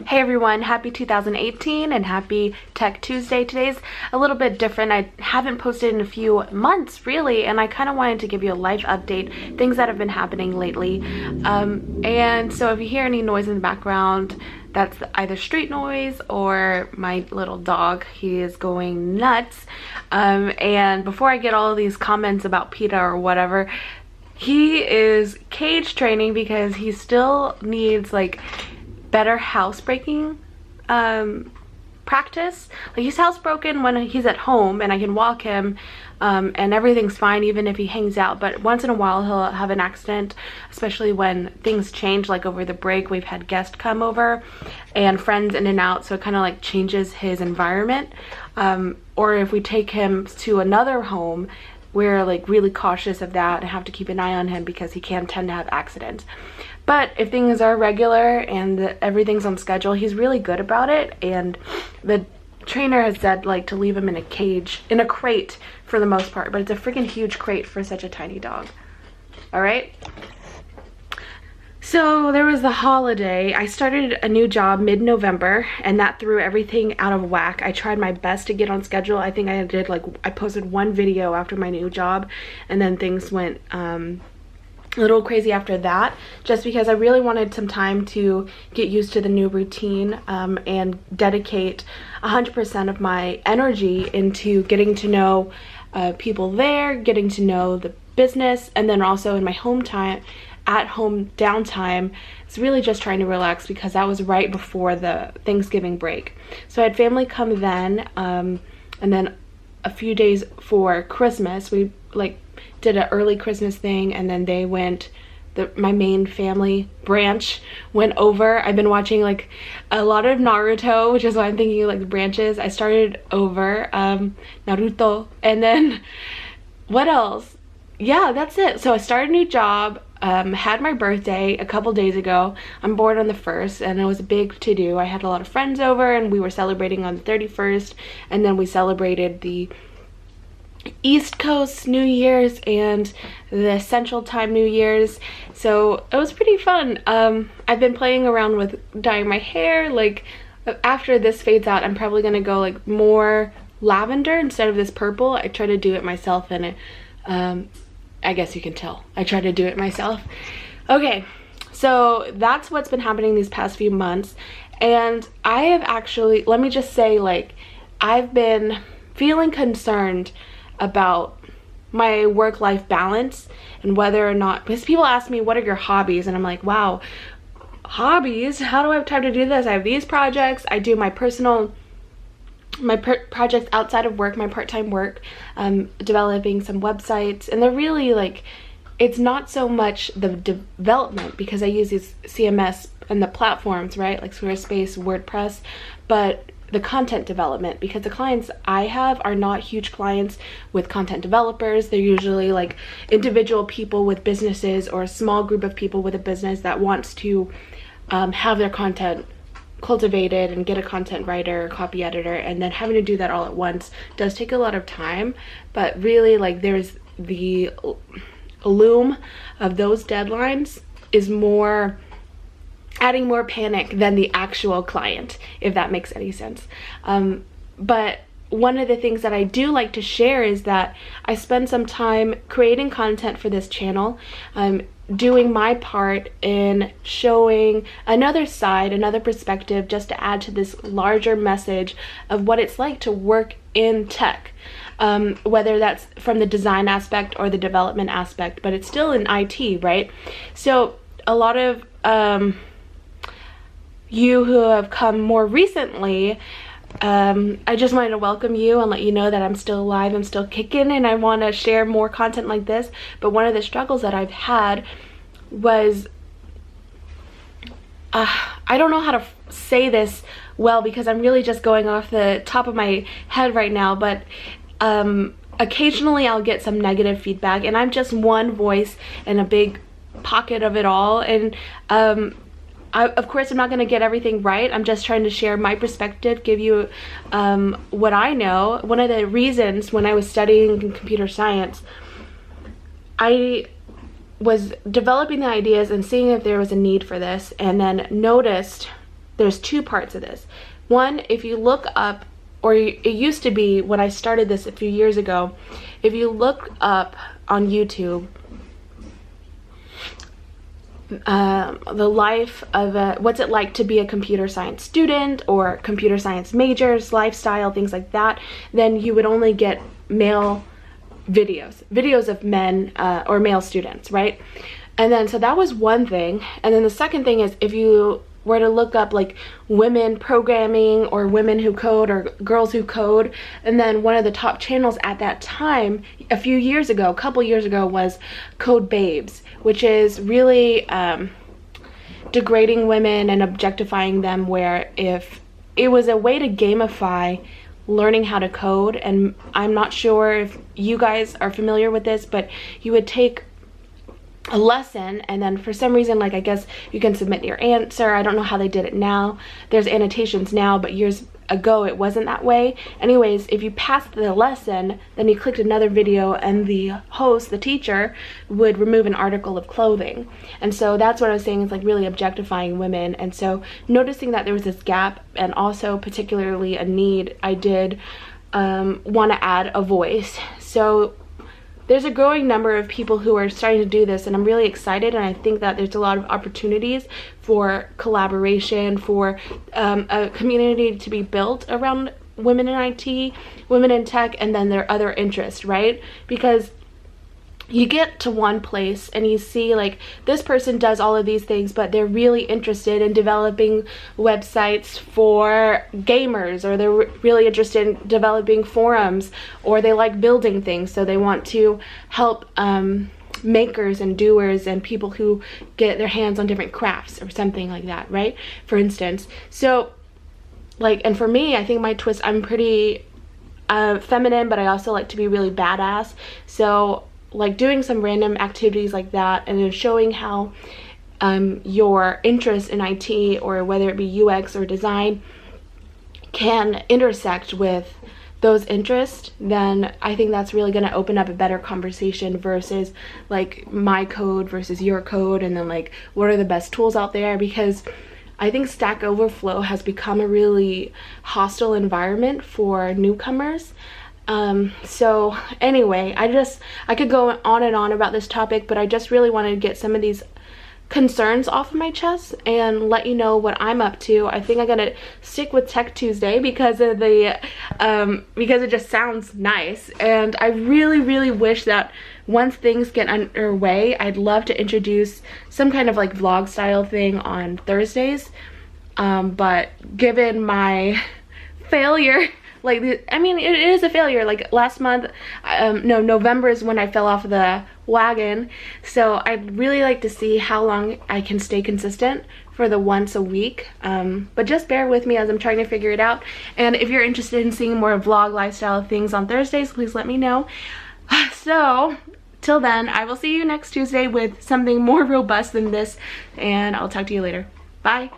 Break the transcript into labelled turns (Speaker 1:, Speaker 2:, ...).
Speaker 1: Hey everyone, happy 2018 and happy Tech Tuesday. Today's a little bit different. I haven't posted in a few months really, and I kind of wanted to give you a life update, things that have been happening lately. And so if you hear any noise in the background, that's either street noise or my little dog. He is going nuts. And before I get all of these comments about PETA or whatever, he is cage training because he still needs like better housebreaking practice. Like, he's housebroken when he's at home and I can walk him and everything's fine even if he hangs out, but once in a while he'll have an accident, especially when things change. Like over the break we've had guests come over and friends in and out, so it kind of like changes his environment. Or if we take him to another home, we're like really cautious of that and have to keep an eye on him because he can tend to have accidents. But if things are regular and everything's on schedule, he's really good about it. And the trainer has said like to leave him in a cage, in a crate for the most part, but it's a freaking huge crate for such a tiny dog. All right. So there was the holiday. I started a new job mid-November and that threw everything out of whack. I tried my best to get on schedule. I think I posted one video after my new job, and then things went a little crazy after that, just because I really wanted some time to get used to the new routine and dedicate 100% of my energy into getting to know people there, getting to know the business, and then also in my at-home downtime. It's really just trying to relax because that was right before the Thanksgiving break. So I had family come then, and then a few days for Christmas we like did an early Christmas thing, and then they went, my main family branch went over. I've been watching like a lot of Naruto, which is why I'm thinking like the branches. I started over Naruto, and then what else? Yeah, that's it. So I started a new job, had my birthday a couple days ago. I'm born on the 1st, and it was a big to-do. I had a lot of friends over and we were celebrating on the 31st, and then we celebrated the East Coast New Year's and the Central Time New Year's, so it was pretty fun. I've been playing around with dyeing my hair. Like, after this fades out, I'm probably gonna go like more lavender instead of this purple. I try to do it myself, and it I guess you can tell I try to do it myself. Okay, so that's what's been happening these past few months, and I have actually, let me just say, like, I've been feeling concerned about my work-life balance and whether or not, because people ask me what are your hobbies, and I'm like, wow, hobbies? How do I have time to do this? I have these projects. I do my personal projects outside of work, my part-time work, developing some websites, and they're really like, it's not so much the development because I use these CMS and the platforms, right, like Squarespace, WordPress, but the content development, because the clients I have are not huge clients with content developers. They're usually like individual people with businesses or a small group of people with a business that wants to have their content cultivated and get a content writer or copy editor, and then having to do that all at once does take a lot of time. But really, like, there's the loom of those deadlines is more adding more panic than the actual client, if that makes any sense. But one of the things that I do like to share is that I spend some time creating content for this channel, doing my part in showing another side, another perspective, just to add to this larger message of what it's like to work in tech, whether that's from the design aspect or the development aspect, but it's still in IT, right? So a lot of you who have come more recently, I just wanted to welcome you and let you know that I'm still alive, I'm still kicking, and I want to share more content like this. But one of the struggles that I've had was, I don't know how to say this well because I'm really just going off the top of my head right now, but occasionally I'll get some negative feedback, and I'm just one voice in a big pocket of it all, and of course, I'm not going to get everything right. I'm just trying to share my perspective, give you what I know. One of the reasons when I was studying computer science, I was developing the ideas and seeing if there was a need for this, and then noticed there's two parts of this. One, if you look up, or it used to be when I started this a few years ago, if you look up on YouTube the life of what's it like to be a computer science student or computer science majors, lifestyle, things like that, then you would only get male videos of men or male students, right? And then so that was one thing. And then the second thing is, if you were to look up like women programming or women who code or girls who code, and then one of the top channels at that time a couple years ago was Code Babes, which is really degrading women and objectifying them, where if it was a way to gamify learning how to code. And I'm not sure if you guys are familiar with this, but you would take a lesson, and then for some reason, like, I guess you can submit your answer. I don't know how they did it now. There's annotations now, but years ago it wasn't that way. Anyways, if you passed the lesson, then you clicked another video and the host, the teacher, would remove an article of clothing. And so that's what I was saying, is like really objectifying women. And so noticing that there was this gap, and also particularly a need, I did want to add a voice. So there's a growing number of people who are starting to do this, and I'm really excited, and I think that there's a lot of opportunities for collaboration, for a community to be built around women in IT, women in tech, and then their other interests, right? Because you get to one place and you see like this person does all of these things, but they're really interested in developing websites for gamers, or they're really interested in developing forums, or they like building things, so they want to help makers and doers and people who get their hands on different crafts or something like that, right? For instance. So like, and for me, I think my twist, I'm pretty feminine, but I also like to be really badass. So like doing some random activities like that, and then showing how your interest in IT, or whether it be UX or design, can intersect with those interests, then I think that's really going to open up a better conversation versus like my code versus your code, and then like what are the best tools out there. Because I think Stack Overflow has become a really hostile environment for newcomers. So anyway, I could go on and on about this topic, but I just really wanted to get some of these concerns off of my chest and let you know what I'm up to. I think I'm gonna stick with Tech Tuesday because of the because it just sounds nice, and I really wish that once things get underway, I'd love to introduce some kind of like vlog style thing on Thursdays, but given my failure, like, I mean, it is a failure. Like last month, no, November is when I fell off the wagon. So I'd really like to see how long I can stay consistent for the once a week. But just bear with me as I'm trying to figure it out. And if you're interested in seeing more vlog lifestyle things on Thursdays, please let me know. So till then, I will see you next Tuesday with something more robust than this, and I'll talk to you later. Bye.